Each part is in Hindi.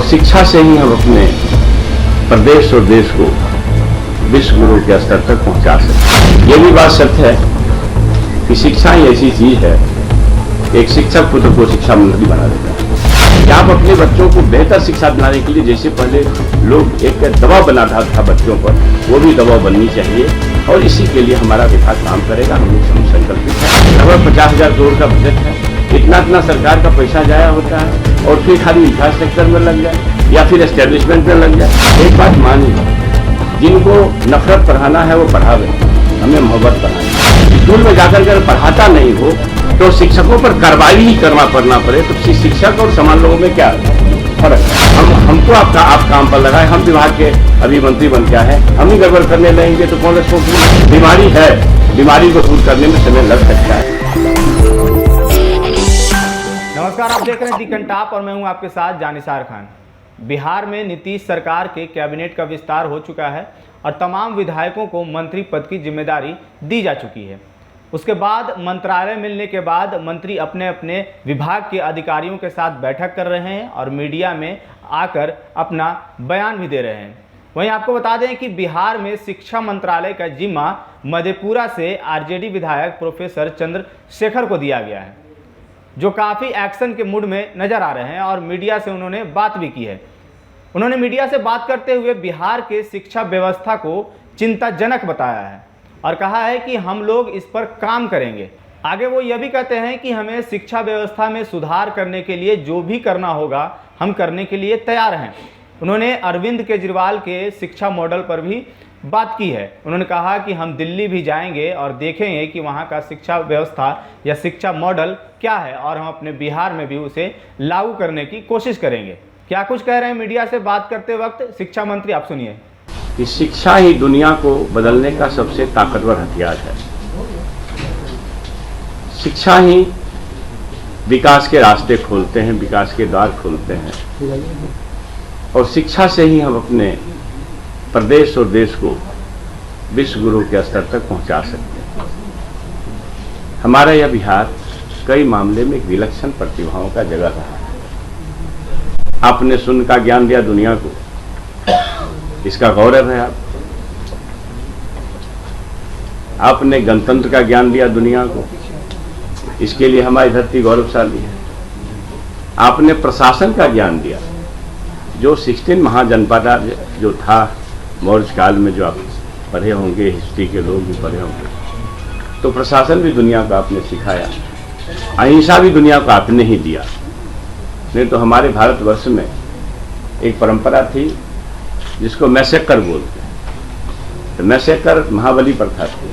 और शिक्षा से ही हम अपने प्रदेश और देश को विश्व गुरु के स्तर तक पहुंचा सकते हैं। ये भी बात सत्य है कि शिक्षा ही ऐसी चीज है, एक शिक्षक पुत्र को शिक्षा मंत्री बना देता है। क्या आप अपने बच्चों को बेहतर शिक्षा दिलाने के लिए, जैसे पहले लोग एक दबाव बनाता था बच्चों पर, वो भी दबाव बननी चाहिए और इसी के लिए हमारा विभाग काम करेगा। हम लोग संकल्पित हैं। लगभग 50,000 करोड़ का बजट है, इतना सरकार का पैसा जाया होता है और फिर खाली इंफ्रास्ट्रक्चर में लग जाए या फिर एस्टेब्लिशमेंट में लग जाए। एक बात मानिए, जिनको नफरत पढ़ाना है वो पढ़ावे, हमें मोहब्बत पढ़ाना। स्कूल में जाकर कर पढ़ाता नहीं हो तो शिक्षकों पर कार्रवाई ही करना पड़े, तो शिक्षक और सामान्य लोगों में क्या फर्क है? हमको आप काम पर लगाए, हम विभाग के अभी मंत्री बन के आए हैं, हम ही गड़बड़ करने लगेंगे तो कौन रिस्पॉन्सिबल? बीमारी है, बीमारी को दूर करने में समय लग सकता है। नमस्कार, आप देख रहे हैं दी कंटाप और मैं हूं आपके साथ जानिसार खान। बिहार में नीतीश सरकार के कैबिनेट का विस्तार हो चुका है और तमाम विधायकों को मंत्री पद की जिम्मेदारी दी जा चुकी है। उसके बाद मंत्रालय मिलने के बाद मंत्री अपने अपने विभाग के अधिकारियों के साथ बैठक कर रहे हैं और मीडिया में आकर अपना बयान भी दे रहे हैं। वहीं आपको बता दें कि बिहार में शिक्षा मंत्रालय का जिम्मा मधेपुरा से आरजेडी विधायक प्रोफेसर चंद्रशेखर को दिया गया है, जो काफ़ी एक्शन के मूड में नज़र आ रहे हैं और मीडिया से उन्होंने बात भी की है। उन्होंने मीडिया से बात करते हुए बिहार के शिक्षा व्यवस्था को चिंताजनक बताया है और कहा है कि हम लोग इस पर काम करेंगे। आगे वो यह भी कहते हैं कि हमें शिक्षा व्यवस्था में सुधार करने के लिए जो भी करना होगा हम करने के लिए तैयार हैं। उन्होंने अरविंद केजरीवाल के शिक्षा मॉडल पर भी बात की है। उन्होंने कहा कि हम दिल्ली भी जाएंगे और देखेंगे कि वहाँ का शिक्षा व्यवस्था या शिक्षा मॉडल क्या है और हम अपने बिहार में भी उसे लागू करने की कोशिश करेंगे। क्या कुछ कह रहे हैं मीडिया से बात करते वक्त शिक्षा मंत्री, आप सुनिए। कि शिक्षा ही दुनिया को बदलने का सबसे ताकतवर हथियार है। शिक्षा ही विकास के रास्ते खोलते हैं, विकास के द्वार खोलते हैं और शिक्षा से ही हम अपने प्रदेश और देश को विश्व गुरु के स्तर तक पहुंचा सकते हैं। हमारा यह बिहार कई मामले में एक विलक्षण प्रतिभाओं का जगह रहा है। आपने शून्य का ज्ञान दिया दुनिया को, इसका गौरव है। आपने गणतंत्र का ज्ञान दिया दुनिया को, इसके लिए हमारी धरती गौरवशाली है। आपने प्रशासन का ज्ञान दिया, जो 16 महाजनपद जो था मौर्य काल में, जो आप पढ़े होंगे, हिस्ट्री के लोग भी पढ़े होंगे, तो प्रशासन भी दुनिया को आपने सिखाया। अहिंसा भी दुनिया को आपने ही दिया। नहीं तो हमारे भारतवर्ष में एक परंपरा थी जिसको मैसेकर बोलते हैं। तो मैसेकर महाबली प्रथा थी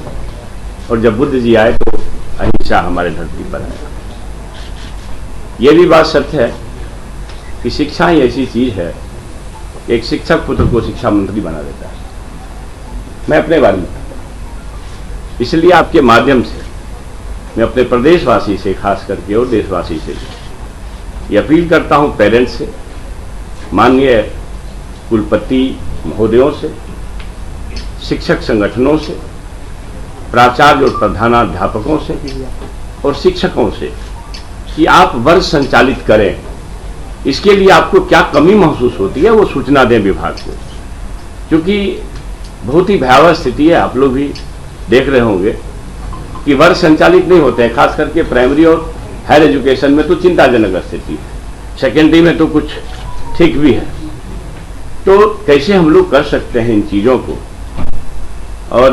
और जब बुद्ध जी आए तो अहिंसा हमारे धरती पर आया। यह भी बात सत्य है कि शिक्षा ही ऐसी चीज है, एक शिक्षक पुत्र को शिक्षा मंत्री बना देता है। मैं अपने बारे में, इसलिए आपके माध्यम से मैं अपने प्रदेशवासी से खास करके और देशवासी से ये अपील करता हूं, पेरेंट्स से, माननीय कुलपति महोदयों से, शिक्षक संगठनों से, प्राचार्य और प्रधानाध्यापकों से और शिक्षकों से कि आप वर्ग संचालित करें। इसके लिए आपको क्या कमी महसूस होती है वो सूचना दें विभाग को, क्योंकि बहुत ही भयावह स्थिति है। आप लोग भी देख रहे होंगे कि वर्ग संचालित नहीं होते हैं, खास करके प्राइमरी और हायर एजुकेशन में तो चिंताजनक स्थिति है। सेकेंडरी में तो कुछ ठीक भी है। तो कैसे हम लोग कर सकते हैं इन चीज़ों को और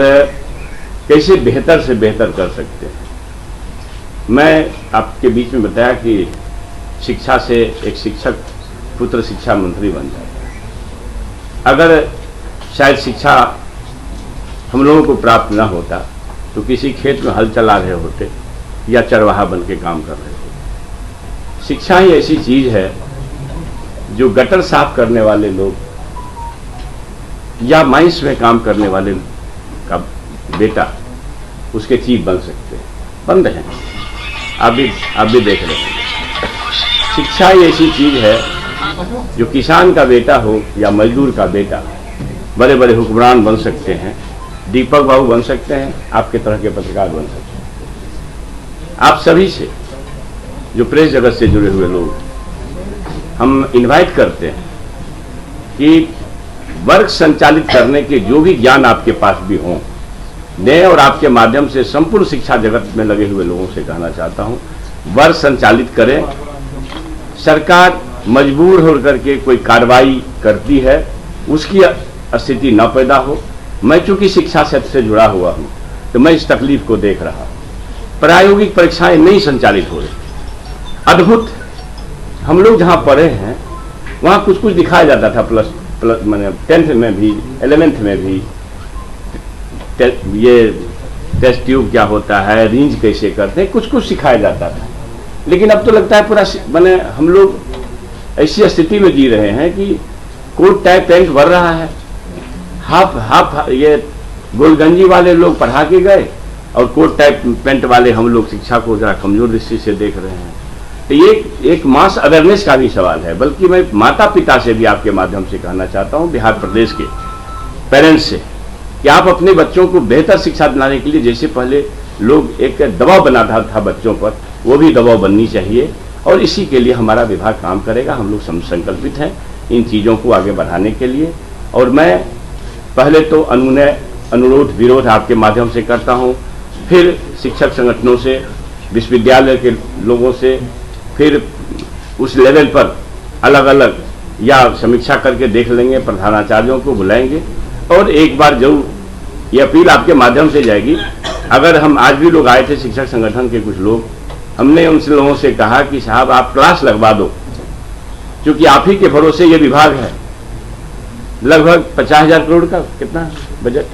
कैसे बेहतर से बेहतर कर सकते हैं? मैं आपके बीच में बताया कि शिक्षा से एक शिक्षक पुत्र शिक्षा मंत्री बन जाए। अगर शायद शिक्षा हम लोगों को प्राप्त न होता तो किसी खेत में हल चला रहे होते या चरवाहा बन के काम कर रहे होते। शिक्षा ही ऐसी चीज है जो गटर साफ करने वाले लोग या माइंस में काम करने वाले का बेटा उसके चीफ बन सकते हैं, बंद हैं। आप भी देख रहे हैं। शिक्षा ही ऐसी चीज है जो किसान का बेटा हो या मजदूर का बेटा बड़े बड़े हुक्मरान बन सकते हैं, दीपक बाबू बन सकते हैं, आपके तरह के पत्रकार बन सकते हैं। आप सभी से, जो प्रेस जगत से जुड़े हुए लोग, हम इनवाइट करते हैं कि वर्ग संचालित करने के जो भी ज्ञान आपके पास भी हों, मैं और आपके माध्यम से संपूर्ण शिक्षा जगत में लगे हुए लोगों से कहना चाहता हूं, वर्ग संचालित करें। सरकार मजबूर होकर के कोई कार्रवाई करती है, उसकी स्थिति न पैदा हो। मैं चूंकि शिक्षा क्षेत्र से जुड़ा हुआ हूं, तो मैं इस तकलीफ को देख रहा हूं। प्रायोगिक परीक्षाएं नहीं संचालित हो रही, अद्भुत। हम लोग जहां पढ़े हैं वहां कुछ कुछ दिखाया जाता था, प्लस मैंने 10th में भी 11th में भी, ये टेस्ट ट्यूब क्या होता है, रेंज कैसे करते हैं, कुछ कुछ सिखाया जाता था। लेकिन अब तो लगता है पूरा मैंने हम लोग ऐसी स्थिति में जी रहे हैं कि कोट टाई पैंट भर रहा है, हाफ ये गोलगंजी वाले लोग पढ़ा के गए और कोट टाई पैंट वाले हम लोग शिक्षा को जरा कमजोर दृष्टि से देख रहे हैं। तो ये एक मास अवेयरनेस का भी सवाल है। बल्कि मैं माता पिता से भी आपके माध्यम से कहना चाहता हूं, बिहार प्रदेश के पेरेंट्स से, कि आप अपने बच्चों को बेहतर शिक्षा दिलाने के लिए, जैसे पहले लोग एक दबाव बनाता था बच्चों पर, वो भी दबाव बननी चाहिए। और इसी के लिए हमारा विभाग काम करेगा। हम लोग संकल्पित हैं इन चीज़ों को आगे बढ़ाने के लिए। और मैं पहले तो अनुरोध विरोध आपके माध्यम से करता हूं, फिर शिक्षक संगठनों से, विश्वविद्यालय के लोगों से, फिर उस लेवल पर अलग अलग या समीक्षा करके देख लेंगे, प्रधानाचार्यों को बुलाएंगे और एक बार जरूर ये अपील आपके माध्यम से जाएगी। अगर हम आज भी लोग आए थे शिक्षक संगठन के कुछ लोग, हमने उनसे लोगों से कहा कि साहब आप क्लास लगवा दो, क्योंकि आप ही के भरोसे ये विभाग है। लगभग 50,000 करोड़ का कितना बजट,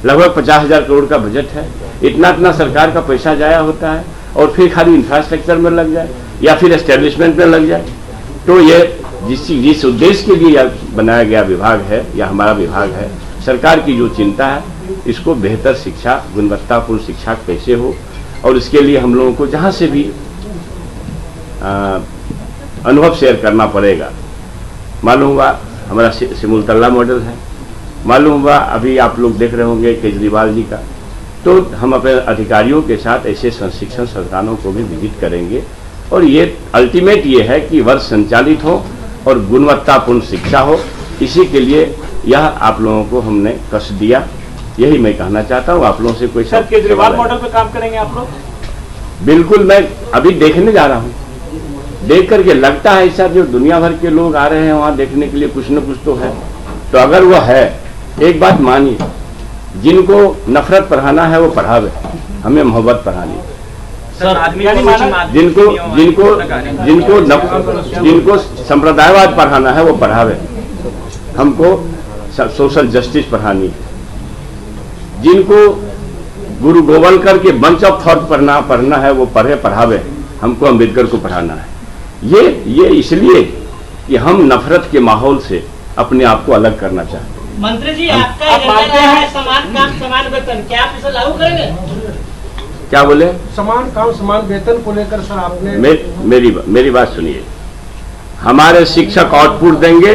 लगभग 50,000 करोड़ का बजट है। इतना सरकार का पैसा जाया होता है और फिर खाली इंफ्रास्ट्रक्चर में लग जाए या फिर एस्टेब्लिशमेंट में लग जाए। तो ये जिस उद्देश्य के लिए बनाया गया विभाग है या हमारा विभाग है, सरकार की जो चिंता है, इसको बेहतर शिक्षा, गुणवत्तापूर्ण शिक्षा कैसे हो, और इसके लिए हम लोगों को जहाँ से भी अनुभव शेयर करना पड़ेगा। मालूम हुआ हमारा सिमुलतला मॉडल है, मालूम हुआ अभी आप लोग देख रहे होंगे केजरीवाल जी का। तो हम अपने अधिकारियों के साथ ऐसे शिक्षण संस्थानों को भी विजिट करेंगे और ये अल्टीमेट ये है कि वर्ग संचालित हो और गुणवत्तापूर्ण शिक्षा हो। इसी के लिए यह आप लोगों को हमने कष्ट दिया, यही मैं कहना चाहता हूँ। आप लोगों से कोई सर केजरीवाल मॉडल पे काम करेंगे आप लोग? बिल्कुल, मैं अभी देखने जा रहा हूँ। देख करके लगता है ऐसा, जो दुनिया भर के लोग आ रहे हैं वहाँ देखने के लिए, कुछ न कुछ तो है। तो अगर वो है, एक बात मानिए, जिनको नफरत पढ़ाना है वो पढ़ावे, हमें मोहब्बत पढ़ानी। जिनको संप्रदायवाद पढ़ाना है वो पढ़ावे, हमको सोशल जस्टिस पढ़ानी है। जिनको गुरु गोवलकर के बंच ऑफ थॉट पढ़ना है वो पढ़ावे, हमको अंबेडकर को पढ़ाना है। ये इसलिए कि हम नफरत के माहौल से अपने आप को अलग करना चाहते हैं। मंत्री जी, आपका एजेंडा है समान काम समान वेतन, क्या आप इसे लागू करेंगे? क्या बोले? समान काम समान वेतन को लेकर सर आपने मेरी बात सुनिए। हमारे शिक्षक आउटपुट देंगे,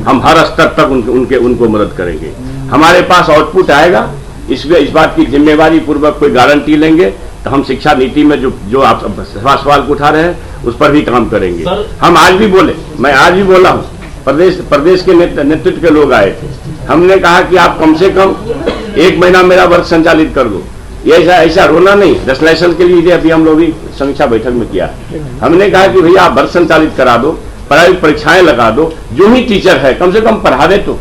हम हर स्तर तक उनको मदद करेंगे। हमारे पास आउटपुट आएगा, इस बात की जिम्मेवारी पूर्वक कोई गारंटी लेंगे, तो हम शिक्षा नीति में जो आप सवाल उठा रहे हैं उस पर भी काम करेंगे। हम आज भी बोले, मैं आज भी बोला हूँ, प्रदेश के नेतृत्व के लोग आए थे, हमने कहा कि आप कम से कम 1 महीना मेरा वर्ग संचालित कर दो। ये ऐसा रोना नहीं, 10 लाइसेंस के लिए अभी हम लोग भी समीक्षा बैठक में किया। हमने कहा कि भैया आप वर्ग संचालित करा दो, प्रायोगिक परीक्षाएं लगा दो, जो ही टीचर है कम से कम पढ़ा दे। तो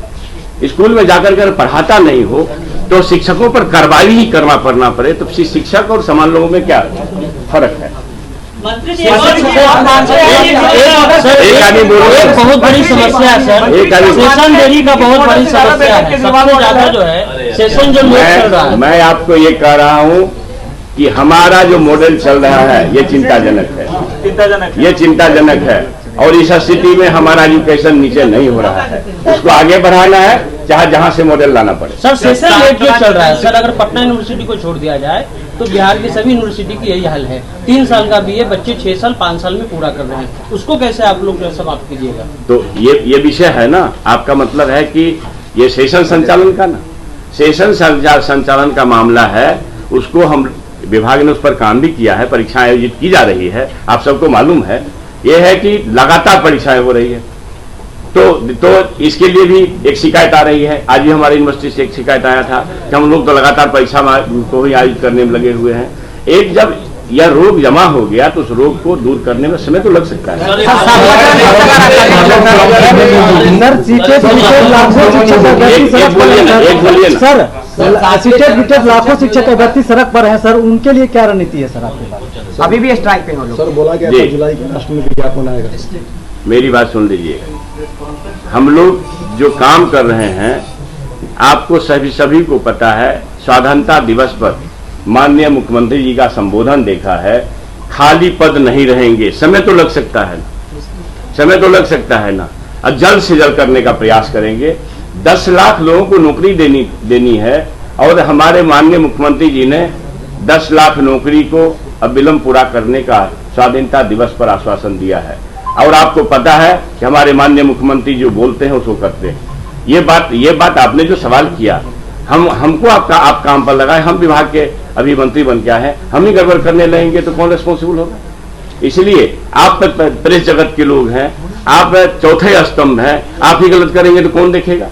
स्कूल में जाकर के पढ़ाता नहीं हो तो शिक्षकों पर कार्रवाई ही करना पड़े, तो शिक्षक और समान लोगों में क्या फर्क है? मंत्री जी, एक आदमी बोलो, बहुत बड़ी समस्या है सर, सेशन देरी का बहुत बड़ी समस्या है। सबसे ज्यादा जो है सेशन जो चल रहा है, मैं आपको ये कह रहा हूँ कि हमारा जो मॉडल चल रहा है ये चिंताजनक है, ये चिंताजनक है। और इस स्थिति में हमारा एजुकेशन नीचे नहीं हो रहा है, उसको आगे बढ़ाना है, चाहे जहां से मॉडल लाना पड़े। सर सेशन लेट क्यों चल रहा है सर? अगर पटना यूनिवर्सिटी को छोड़ दिया जाए तो बिहार की सभी यूनिवर्सिटी की यही हाल है। 3 साल का बीए बच्चे 6 साल 5 साल में पूरा कर रहे हैं, उसको कैसे आप लोग समाप्त कीजिएगा? तो ये विषय है ना, आपका मतलब है कि ये सेशन संचालन का ना, सेशन संचालन का मामला है, उसको हम विभाग ने उस पर काम भी किया है, परीक्षाएं आयोजित की जा रही है, आप सबको मालूम है। यह है कि लगातार परीक्षाएं हो रही है, तो इसके लिए भी एक शिकायत आ रही है। आज भी हमारी यूनिवर्सिटी से एक शिकायत आया था कि हम लोग तो लगातार परीक्षा को ही आयोजित करने में लगे हुए हैं। एक जब यह रोग जमा हो गया तो उस रोग को दूर करने में समय तो लग सकता है। लाखों शिक्षक अभ्यर्थी सड़क पर हैं सर, उनके लिए क्या रणनीति है सर आपके पास? अभी भी स्ट्राइक पे हो लोग। सर बोला गया जुलाई के लास्ट में विज्ञापन आएगा। मेरी बात सुन लीजिएगा, हम लोग जो काम कर रहे हैं आपको सभी को पता है। स्वाधीनता दिवस पर माननीय मुख्यमंत्री जी का संबोधन देखा है, खाली पद नहीं रहेंगे। समय तो लग सकता है ना, समय तो लग सकता है ना। अब जल्द से जल्द करने का प्रयास करेंगे। 10 लाख लोगों को नौकरी देनी है और हमारे माननीय मुख्यमंत्री जी ने 10 लाख नौकरी को अब विलंब पूरा करने का स्वाधीनता दिवस पर आश्वासन दिया है। और आपको पता है कि हमारे माननीय मुख्यमंत्री जो बोलते हैं उसको करते हैं। ये बात आपने जो सवाल किया, हमको आप काम पर लगाए, हम विभाग के अभी मंत्री बन के आए हैं, हम ही गड़बड़ करने लगेंगे तो कौन रिस्पॉन्सिबल होगा? इसलिए आप प्रेस जगत के लोग हैं, आप चौथे स्तंभ हैं, आप ही गलत करेंगे तो कौन देखेगा?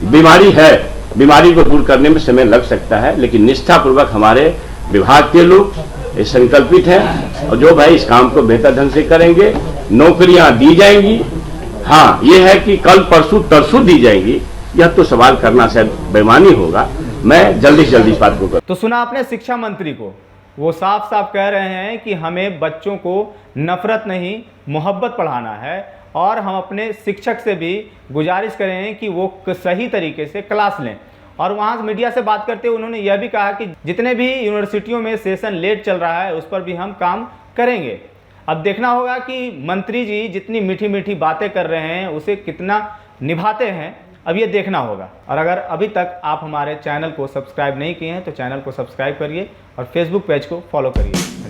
बीमारी है, बीमारी को दूर करने में समय लग सकता है, लेकिन निष्ठापूर्वक हमारे विभाग के लोग संकल्पित हैं और जो भाई इस काम को बेहतर ढंग से करेंगे, नौकरियां दी जाएंगी। हाँ, ये है कि कल परसों तरसों दी जाएंगी, यह तो सवाल करना शायद बेईमानी होगा। मैं जल्दी से जल्दी इस बात को कर। तो सुना आपने शिक्षा मंत्री को, वो साफ साफ कह रहे हैं कि हमें बच्चों को नफरत नहीं मोहब्बत पढ़ाना है और हम अपने शिक्षक से भी गुजारिश करें कि वो सही तरीके से क्लास लें। और वहाँ से मीडिया से बात करते हुए उन्होंने यह भी कहा कि जितने भी यूनिवर्सिटियों में सेशन लेट चल रहा है उस पर भी हम काम करेंगे। अब देखना होगा कि मंत्री जी जितनी मीठी मीठी बातें कर रहे हैं उसे कितना निभाते हैं, अब ये देखना होगा। और अगर अभी तक आप हमारे चैनल को सब्सक्राइब नहीं किए हैं तो चैनल को सब्सक्राइब करिए और फेसबुक पेज को फॉलो करिए।